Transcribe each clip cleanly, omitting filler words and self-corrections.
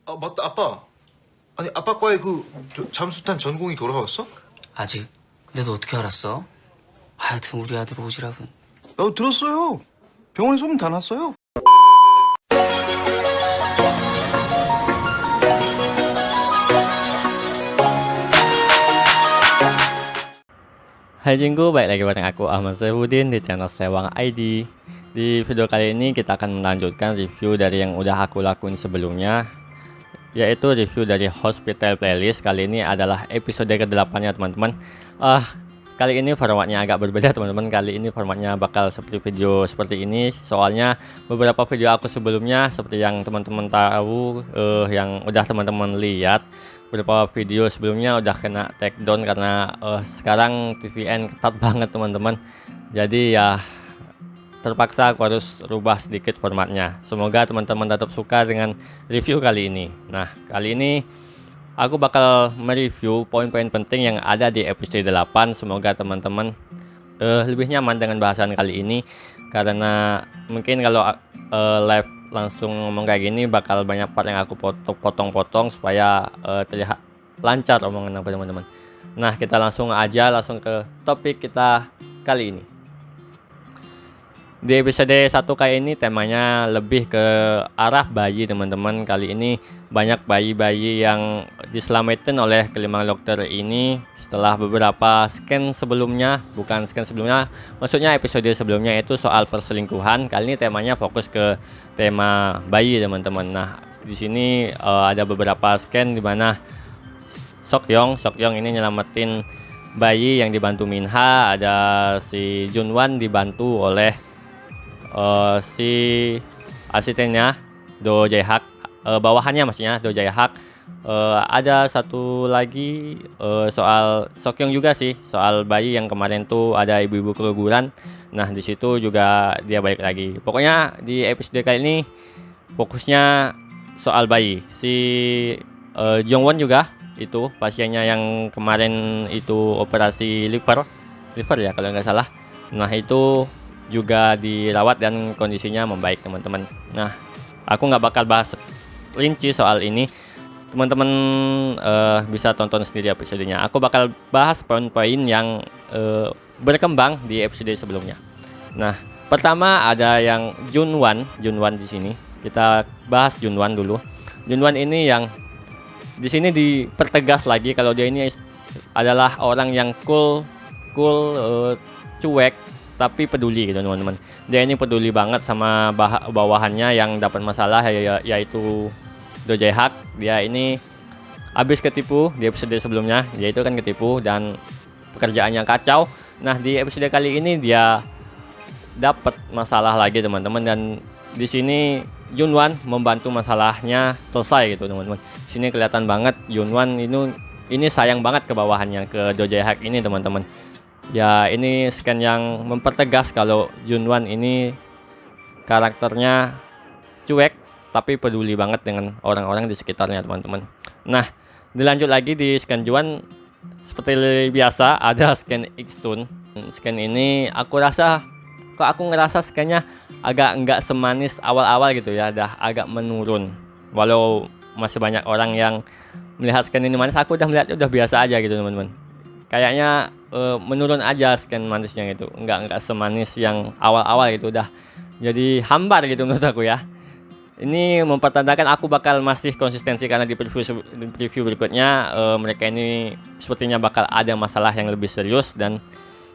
아, 맞다, 아빠. 아니, 아빠 과에 잠수탄 전공이 돌아왔어? 아직. 근데 너 어떻게 알았어? 하여튼 우리 아들 오지랖은. 나도 들었어요. 병원에 소문 다 났어요. Hai Jinggu, balik lagi bareng aku Ahmad Saifuddin di channel Slewang ID. Di video kali ini kita akan melanjutkan review dari yang udah aku lakuin sebelumnya, yaitu review dari Hospital Playlist. Kali ini adalah episode ke-8 ya teman-teman. Kali ini formatnya agak berbeda teman-teman. Kali ini formatnya bakal seperti video seperti ini. Soalnya beberapa video aku sebelumnya seperti yang teman-teman tahu, yang udah teman-teman lihat, beberapa video sebelumnya udah kena take down karena sekarang TVN ketat banget teman-teman. Jadi ya terpaksa aku harus rubah sedikit formatnya. Semoga teman-teman tetap suka dengan review kali ini. Nah, kali ini aku bakal mereview poin-poin penting yang ada di episode 8. Semoga teman-teman lebih nyaman dengan bahasan kali ini, karena mungkin kalau live langsung ngomong kayak gini bakal banyak part yang aku potong-potong supaya terlihat lancar omongan aku teman-teman. Nah, kita langsung ke topik kita kali ini. Di episode 1 kali ini temanya lebih ke arah bayi teman-teman. Kali ini banyak bayi-bayi yang diselamatin oleh kelima dokter ini setelah beberapa scan sebelumnya. Bukan scan sebelumnya, maksudnya episode sebelumnya itu soal perselingkuhan. Kali ini temanya fokus ke tema bayi teman-teman. Nah, di sini ada beberapa scan di mana Seokyeong ini nyelamatin bayi yang dibantu Minha. Ada si Junwan dibantu oleh si asistennya Do Jae-hak, bawahannya maksudnya Do Jae-hak. Ada satu lagi soal Seokyeong juga sih, soal bayi yang kemarin tuh ada ibu-ibu keguguran. Nah, di situ juga dia balik lagi. Pokoknya di episode kali ini fokusnya soal bayi. Si Jongwon juga itu pasiennya yang kemarin itu operasi liver ya kalau nggak salah. Nah, itu juga dirawat dan kondisinya membaik teman-teman. Nah, aku nggak bakal bahas rinci soal ini, teman-teman bisa tonton sendiri episodenya. Aku bakal bahas poin-poin yang berkembang di episode sebelumnya. Nah, pertama ada yang Junwan di sini. Kita bahas Junwan dulu. Junwan ini yang di sini dipertegas lagi kalau dia ini adalah orang yang cool, cuek tapi peduli gitu teman-teman. Dia ini peduli banget sama bawahannya yang dapat masalah, yaitu Do Jae-hak. Dia ini habis ketipu di episode sebelumnya, dia itu kan ketipu dan pekerjaannya kacau. Nah, di episode kali ini dia dapat masalah lagi teman-teman, dan di sini Junwan membantu masalahnya selesai gitu teman-teman. Di sini kelihatan banget Junwan ini sayang banget ke bawahannya, ke Do Jae-hak ini teman-teman. Ya, ini scan yang mempertegas kalau Junwan ini karakternya cuek tapi peduli banget dengan orang-orang di sekitarnya teman-teman. Nah, dilanjut lagi di scan Junwan, seperti biasa ada scan Iksun. Scan ini aku ngerasa scannya agak nggak semanis awal-awal gitu ya, dah agak menurun. Walau masih banyak orang yang melihat scan ini manis, aku udah melihat udah biasa aja gitu teman-teman. Kayaknya menurun aja scan manisnya gitu, nggak semanis yang awal-awal gitu, udah jadi hambar gitu menurut aku ya. Ini mempertandakan aku bakal masih konsistensi, karena di preview berikutnya mereka ini sepertinya bakal ada masalah yang lebih serius, dan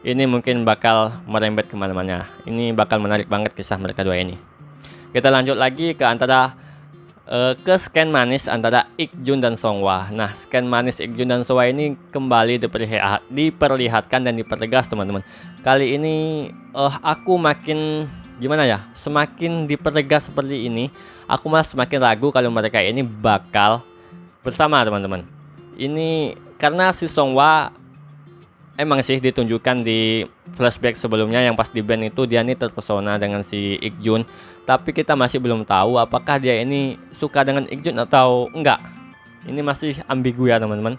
ini mungkin bakal merembet kemana-mana. Ini bakal menarik banget kisah mereka dua ini. Kita lanjut lagi ke scan manis antara Ik-jun dan Songhwa. Nah, scan manis Ik-jun dan Songhwa ini kembali diperlihatkan dan dipertegas teman-teman. Kali ini aku makin gimana ya, semakin dipertegas seperti ini, aku malah semakin ragu kalau mereka ini bakal bersama teman-teman. Ini karena si Songhwa emang sih ditunjukkan di flashback sebelumnya yang pas di band itu dia ini terpesona dengan si Ik-jun, tapi kita masih belum tahu apakah dia ini suka dengan Ik-jun atau enggak. Ini masih ambigu ya teman-teman.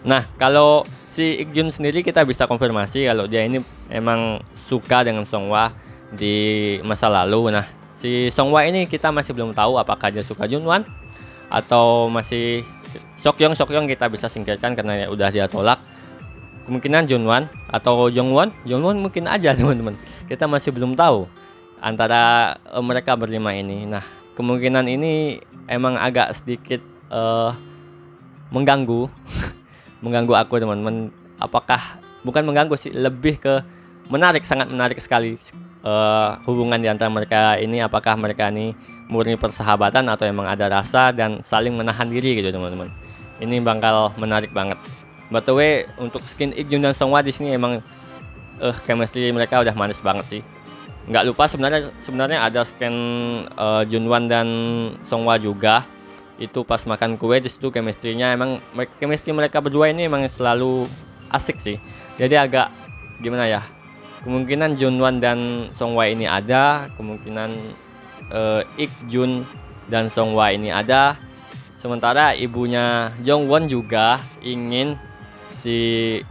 Nah, kalau si Ik-jun sendiri kita bisa konfirmasi kalau dia ini emang suka dengan Songhwa di masa lalu. Nah, si Songhwa ini kita masih belum tahu apakah dia suka Junwan atau masih Sokyong kita bisa singkirkan karena udah dia tolak. Kemungkinan Junwan atau Jongwon mungkin aja teman-teman. Kita masih belum tahu antara mereka berlima ini. Nah, kemungkinan ini emang agak sedikit mengganggu mengganggu aku teman-teman. Apakah bukan mengganggu sih, lebih ke menarik, sangat menarik sekali hubungan di antara mereka ini. Apakah mereka ini murni persahabatan atau emang ada rasa dan saling menahan diri gitu teman-teman. Ini bakal menarik banget. By the way, untuk skin Ik-jun dan Songhwa di sini emang chemistry mereka udah manis banget sih. Nggak lupa sebenarnya ada skin Junwan dan Songhwa juga. Itu pas makan kue di situ chemistry-nya emang chemistry mereka berdua ini emang selalu asik sih. Jadi agak gimana ya? Kemungkinan Junwan dan Songhwa ini ada, kemungkinan Ik-jun dan Songhwa ini ada. Sementara ibunya Jongwon juga ingin si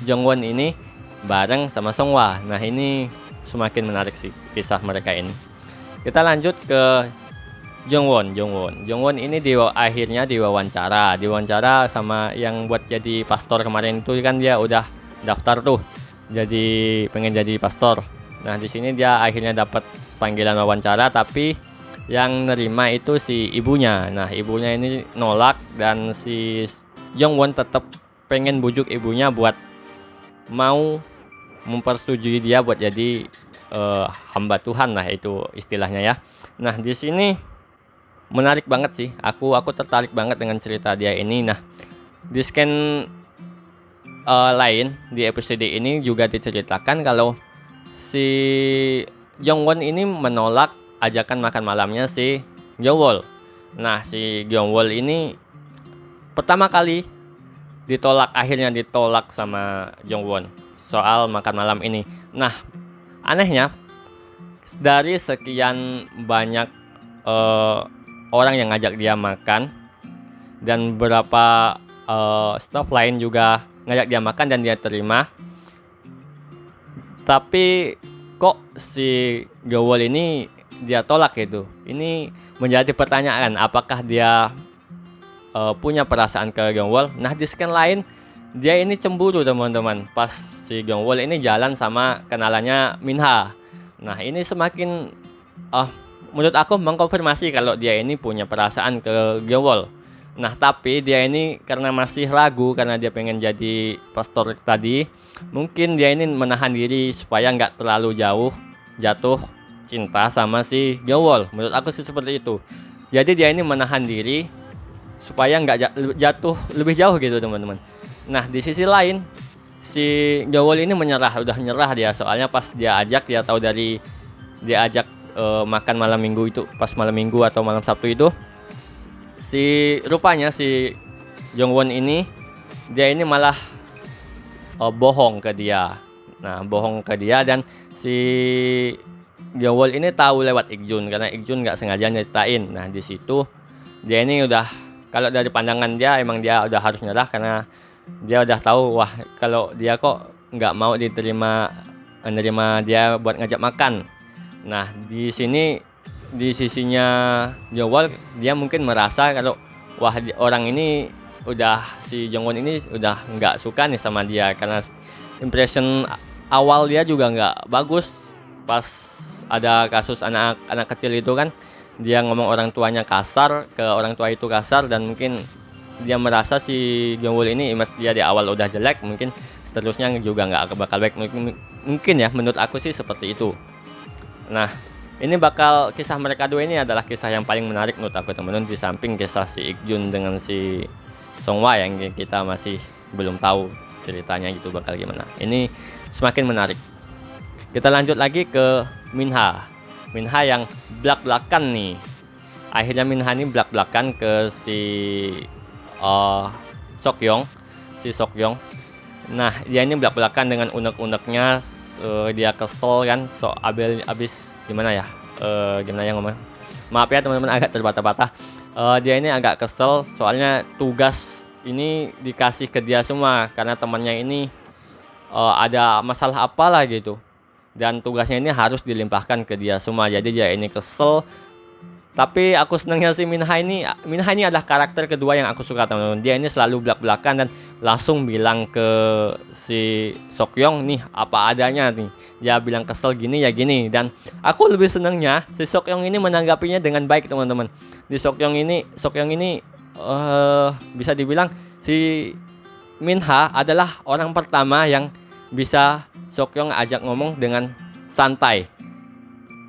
Jongwon ini bareng sama Songhwa. Nah, ini semakin menarik sih kisah mereka ini. Kita lanjut ke Jongwon ini akhirnya diwawancara sama yang buat jadi pastor kemarin itu kan, dia udah daftar tuh jadi pengen jadi pastor. Nah, di sini dia akhirnya dapat panggilan wawancara, tapi yang nerima itu si ibunya. Nah, ibunya ini nolak dan si Jongwon tetap pengen bujuk ibunya buat mau mempersetujui dia buat jadi hamba Tuhan lah, itu istilahnya ya. Nah, di sini menarik banget sih. Aku tertarik banget dengan cerita dia ini. Nah, di scan lain di episode ini juga diceritakan kalau si Jongwon ini menolak ajakan makan malamnya si Gyeongwol. Nah, si Gyeongwol ini pertama kali akhirnya ditolak sama Jongwon soal makan malam ini. Nah, anehnya dari sekian banyak orang yang ngajak dia makan dan beberapa staff lain juga ngajak dia makan dan dia terima, tapi kok si Gyeongwol ini dia tolak gitu. Ini menjadi pertanyaan, apakah dia punya perasaan ke Gyeongwol. Nah, di scan lain dia ini cemburu teman-teman pas si Gyeongwol ini jalan sama kenalannya Minha. Nah, ini semakin menurut aku mengkonfirmasi kalau dia ini punya perasaan ke Gyeongwol. Nah, tapi dia ini karena masih ragu karena dia pengen jadi pastor tadi, mungkin dia ini menahan diri supaya nggak terlalu jatuh cinta sama si Gyeongwol. Menurut aku sih seperti itu. Jadi dia ini menahan diri supaya nggak jatuh lebih jauh gitu teman-teman. Nah, di sisi lain si Gyeongwol ini udah nyerah dia, soalnya pas dia tahu dari dia ajak makan malam minggu itu, pas malam minggu atau malam Sabtu itu, rupanya si Jongwon ini dia ini malah bohong ke dia. Nah, bohong ke dia dan si Gyeongwol ini tahu lewat Ik-jun karena Ik-jun nggak sengaja nyeritain. Nah, di situ dia ini udah, kalau dari pandangan dia emang dia udah harus nyerah karena dia udah tahu, wah kalau dia kok nggak mau menerima dia buat ngajak makan. Nah, di sini di sisinya Jongwon dia mungkin merasa kalau wah orang ini si Jongwon ini udah nggak suka nih sama dia karena impression awal dia juga nggak bagus pas ada kasus anak kecil itu kan, dia ngomong orang tuanya kasar, ke orang tua itu kasar, dan mungkin dia merasa si Jongwon ini image dia di awal udah jelek, mungkin seterusnya juga nggak bakal baik, mungkin ya, menurut aku sih seperti itu. Nah, ini kisah mereka dua ini adalah kisah yang paling menarik menurut aku teman-teman, di samping kisah si Ik-jun dengan si Songhwa yang kita masih belum tahu ceritanya gitu bakal gimana. Ini semakin menarik. Kita lanjut lagi ke Minha yang belak-belakan nih. Akhirnya Minha ini belak-belakan ke si Sokyong. Nah, dia ini belak-belakan dengan unek-uneknya. Dia kesel kan, abis gimana ya, gimana yang ngomong, maaf ya teman-teman agak terbata-bata. Dia ini agak kesel soalnya tugas ini dikasih ke dia semua karena temannya ini ada masalah apalah gitu, dan tugasnya ini harus dilimpahkan ke dia semua. Jadi dia ini kesel Tapi aku senangnya si Minha ini adalah karakter kedua yang aku suka, teman-teman. Dia ini selalu belak-belakan dan langsung bilang ke si Seokyeong nih apa adanya nih. Dia bilang kesel gini ya gini, dan aku lebih senangnya si Seokyeong ini menanggapinya dengan baik, teman-teman. Di Seokyeong ini bisa dibilang si Minha adalah orang pertama yang bisa Seokyeong ajak ngomong dengan santai.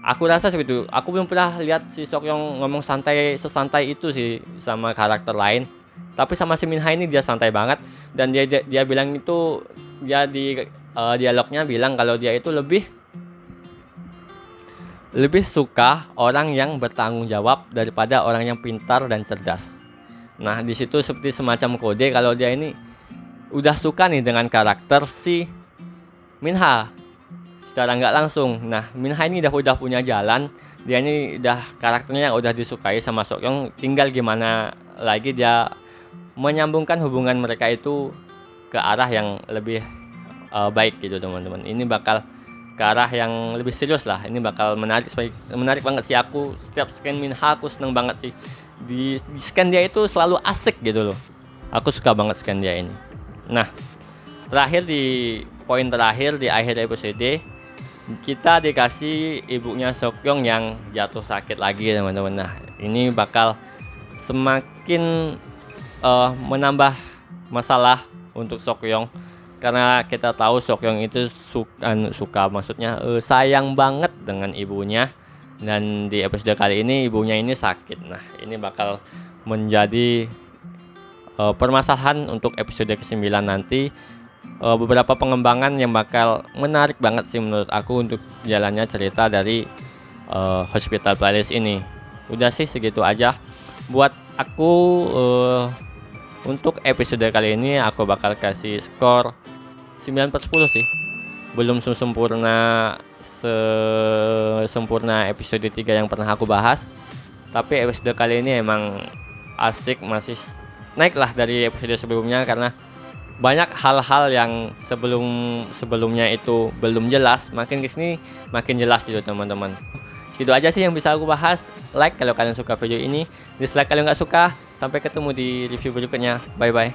Aku rasa seperti itu. Aku belum pernah lihat si Seokyeong ngomong sesantai itu sih sama karakter lain. Tapi sama si Minha ini dia santai banget, dan dia bilang itu, dia di dialognya bilang kalau dia itu lebih suka orang yang bertanggung jawab daripada orang yang pintar dan cerdas. Nah, di situ seperti semacam kode kalau dia ini udah suka nih dengan karakter si Minha secara nggak langsung. Nah, Minha ini udah punya jalan, dia ini udah karakternya yang udah disukai sama Seokyeong, tinggal gimana lagi dia menyambungkan hubungan mereka itu ke arah yang lebih baik gitu, teman-teman. Ini bakal ke arah yang lebih serius lah. Ini bakal menarik banget sih. Aku setiap scan Minha aku seneng banget sih. Di scan dia itu selalu asik gitu loh. Aku suka banget scan dia ini. Nah, poin terakhir di akhir episode, kita dikasih ibunya Seokyeong yang jatuh sakit lagi, teman-teman. Nah, ini bakal semakin menambah masalah untuk Seokyeong, karena kita tahu Seokyeong itu suka maksudnya sayang banget dengan ibunya, dan di episode kali ini ibunya ini sakit. Nah, ini bakal menjadi permasalahan untuk episode ke-9 nanti. Beberapa pengembangan yang bakal menarik banget sih menurut aku untuk jalannya cerita dari Hospital Playlist ini. Udah sih segitu aja buat aku. Untuk episode kali ini aku bakal kasih skor 9/10 sih. Belum sempurna episode 3 yang pernah aku bahas, tapi episode kali ini emang asik, masih naik lah dari episode sebelumnya, karena banyak hal-hal yang sebelumnya itu belum jelas, makin kesini makin jelas gitu, teman-teman. Gitu aja sih yang bisa aku bahas. Like kalau kalian suka video ini, dislike kalau nggak suka. Sampai ketemu di review berikutnya. Bye bye.